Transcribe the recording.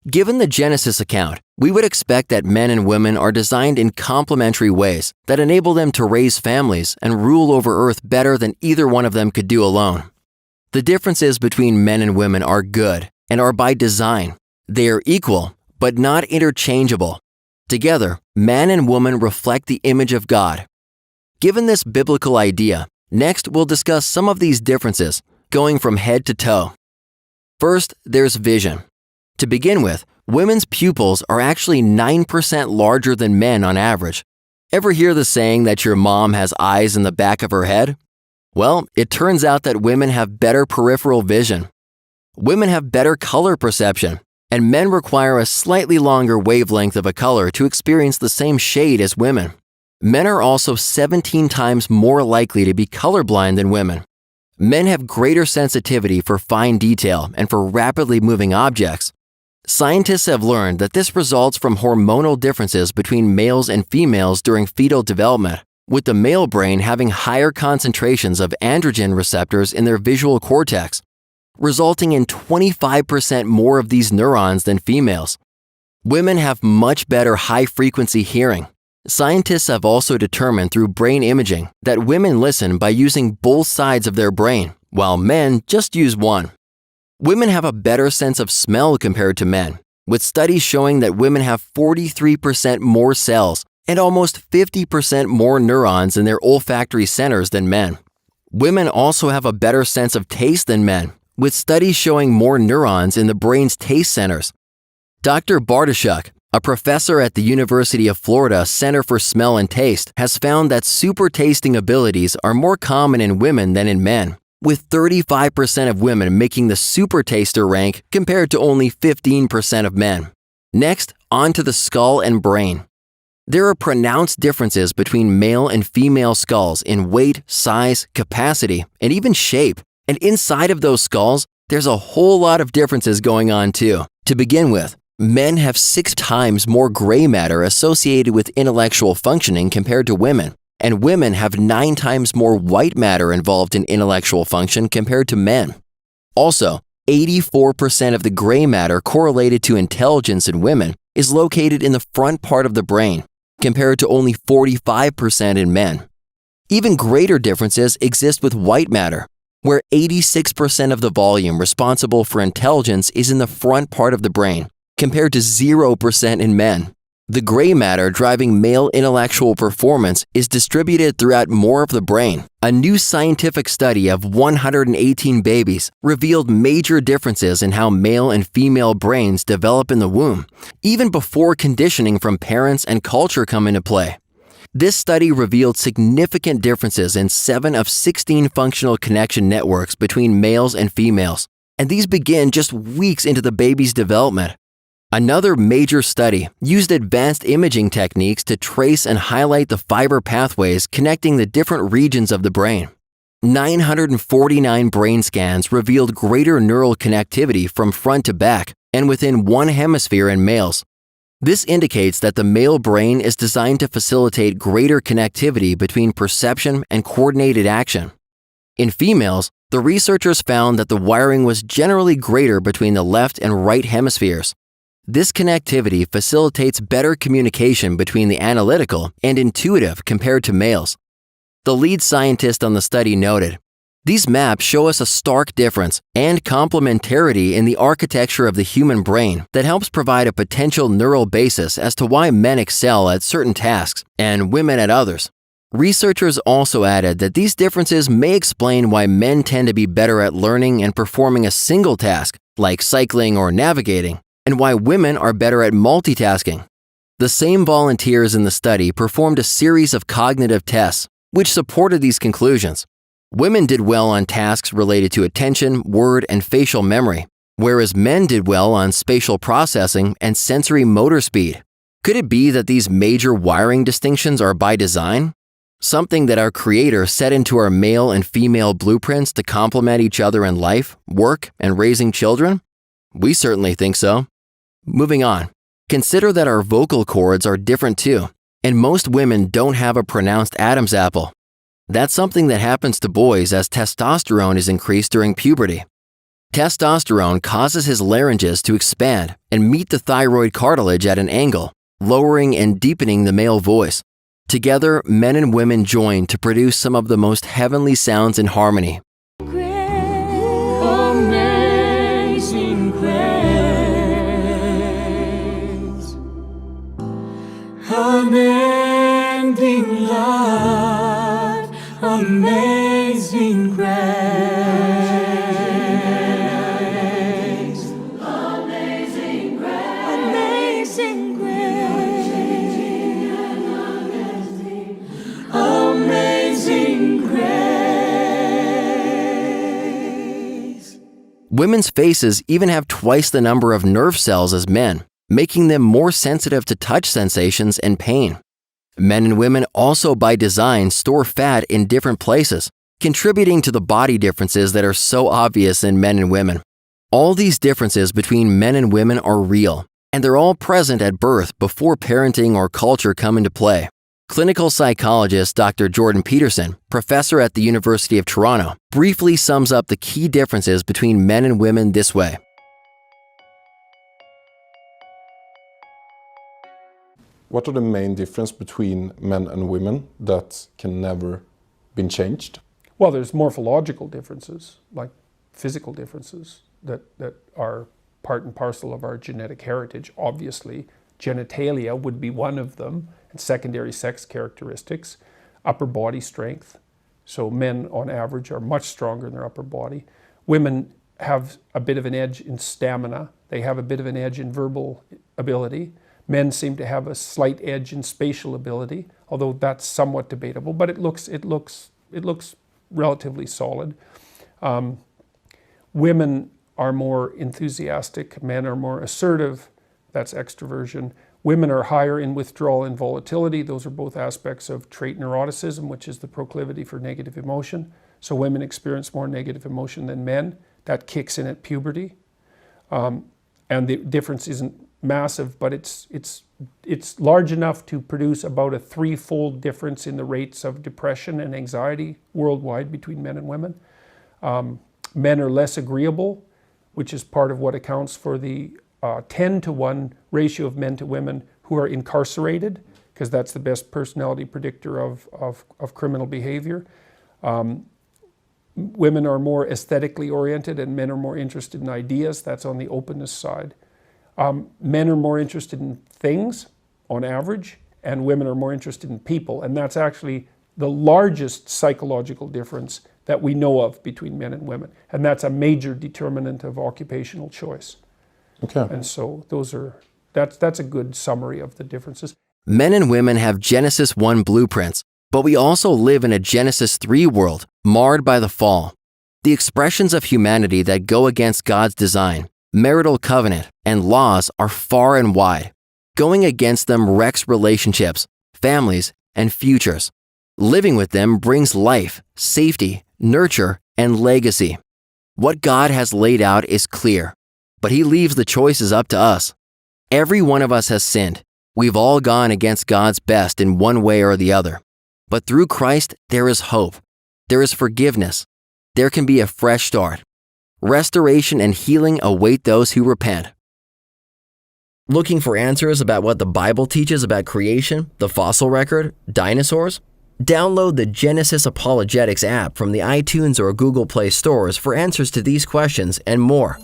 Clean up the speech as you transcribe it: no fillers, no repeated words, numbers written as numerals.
Given the Genesis account, we would expect that men and women are designed in complementary ways that enable them to raise families and rule over Earth better than either one of them could do alone. The differences between men and women are good and are by design. They are equal, but not interchangeable. Together, man and woman reflect the image of God. Given this biblical idea, next we'll discuss some of these differences, going from head to toe. First, there's vision. To begin with, women's pupils are actually 9% larger than men on average. Ever hear the saying that your mom has eyes in the back of her head? Well, it turns out that women have better peripheral vision. Women have better color perception, and men require a slightly longer wavelength of a color to experience the same shade as women. Men are also 17 times more likely to be colorblind than women. Men have greater sensitivity for fine detail and for rapidly moving objects. Scientists have learned that this results from hormonal differences between males and females during fetal development, with the male brain having higher concentrations of androgen receptors in their visual cortex, resulting in 25% more of these neurons than females. Women have much better high-frequency hearing. Scientists have also determined through brain imaging that women listen by using both sides of their brain, while men just use one. Women have a better sense of smell compared to men, with studies showing that women have 43% more cells and almost 50% more neurons in their olfactory centers than men. Women also have a better sense of taste than men, with studies showing more neurons in the brain's taste centers. Dr. Bartoshuk, a professor at the University of Florida Center for Smell and Taste, has found that super tasting abilities are more common in women than in men, with 35% of women making the super taster rank compared to only 15% of men. Next, on to the skull and brain. There are pronounced differences between male and female skulls in weight, size, capacity, and even shape. And inside of those skulls, there's a whole lot of differences going on too. To begin with, men have 6 times more gray matter associated with intellectual functioning compared to women, and women have 9 times more white matter involved in intellectual function compared to men. Also, 84% of the gray matter correlated to intelligence in women is located in the front part of the brain, compared to only 45% in men. Even greater differences exist with white matter, where 86% of the volume responsible for intelligence is in the front part of the brain, compared to 0% in men. The gray matter driving male intellectual performance is distributed throughout more of the brain. A new scientific study of 118 babies revealed major differences in how male and female brains develop in the womb, even before conditioning from parents and culture come into play. This study revealed significant differences in 7 of 16 functional connection networks between males and females, and these begin just weeks into the baby's development. Another major study used advanced imaging techniques to trace and highlight the fiber pathways connecting the different regions of the brain. 949 brain scans revealed greater neural connectivity from front to back and within one hemisphere in males. This indicates that the male brain is designed to facilitate greater connectivity between perception and coordinated action. In females, the researchers found that the wiring was generally greater between the left and right hemispheres. This connectivity facilitates better communication between the analytical and intuitive compared to males. The lead scientist on the study noted, "These maps show us a stark difference and complementarity in the architecture of the human brain that helps provide a potential neural basis as to why men excel at certain tasks and women at others." Researchers also added that these differences may explain why men tend to be better at learning and performing a single task, like cycling or navigating, and why women are better at multitasking. The same volunteers in the study performed a series of cognitive tests, which supported these conclusions. Women did well on tasks related to attention, word, and facial memory, whereas men did well on spatial processing and sensory motor speed. Could it be that these major wiring distinctions are by design? Something that our Creator set into our male and female blueprints to complement each other in life, work, and raising children? We certainly think so. Moving on, consider that our vocal cords are different too, and most women don't have a pronounced Adam's apple. That's something that happens to boys as testosterone is increased during puberty. Testosterone causes his larynges to expand and meet the thyroid cartilage at an angle, lowering and deepening the male voice. Together, men and women join to produce some of the most heavenly sounds in harmony. Amazing grace, unending love, amazing grace, amazing grace, amazing grace, amazing grace. Women's faces even have twice the number of nerve cells as men, making them more sensitive to touch sensations and pain. Men and women also by design store fat in different places, contributing to the body differences that are so obvious in men and women. All these differences between men and women are real, and they're all present at birth before parenting or culture come into play. Clinical psychologist Dr. Jordan Peterson, professor at the University of Toronto, briefly sums up the key differences between men and women this way. What are the main differences between men and women that can never be changed? Well, there's morphological differences, like physical differences that are part and parcel of our genetic heritage. Obviously, genitalia would be one of them, and secondary sex characteristics, upper body strength. So men, on average, are much stronger in their upper body. Women have a bit of an edge in stamina. They have a bit of an edge in verbal ability. Men seem to have a slight edge in spatial ability, although that's somewhat debatable, but it looks relatively solid. Women are more enthusiastic, men are more assertive, that's extroversion. Women are higher in withdrawal and volatility. Those are both aspects of trait neuroticism, which is the proclivity for negative emotion. So women experience more negative emotion than men. That kicks in at puberty. And the difference isn't massive, but it's large enough to produce about a threefold difference in the rates of depression and anxiety worldwide between men and women. Men are less agreeable, which is part of what accounts for the 10-to-1 ratio of men to women who are incarcerated, because that's the best personality predictor of criminal behavior. Women are more aesthetically oriented and men are more interested in ideas. That's on the openness side. Men are more interested in things on average, and women are more interested in people. And that's actually the largest psychological difference that we know of between men and women. And that's a major determinant of occupational choice. Okay. And so that's a good summary of the differences. Men and women have Genesis 1 blueprints, but we also live in a Genesis 3 world marred by the fall. The expressions of humanity that go against God's design, marital covenant, and laws are far and wide. Going against them wrecks relationships, families, and futures. Living with them brings life, safety, nurture, and legacy. What God has laid out is clear, but He leaves the choices up to us. Every one of us has sinned. We've all gone against God's best in one way or the other. But through Christ, there is hope. There is forgiveness. There can be a fresh start. Restoration and healing await those who repent. Looking for answers about what the Bible teaches about creation, the fossil record, dinosaurs? Download the Genesis Apologetics app from the iTunes or Google Play stores for answers to these questions and more.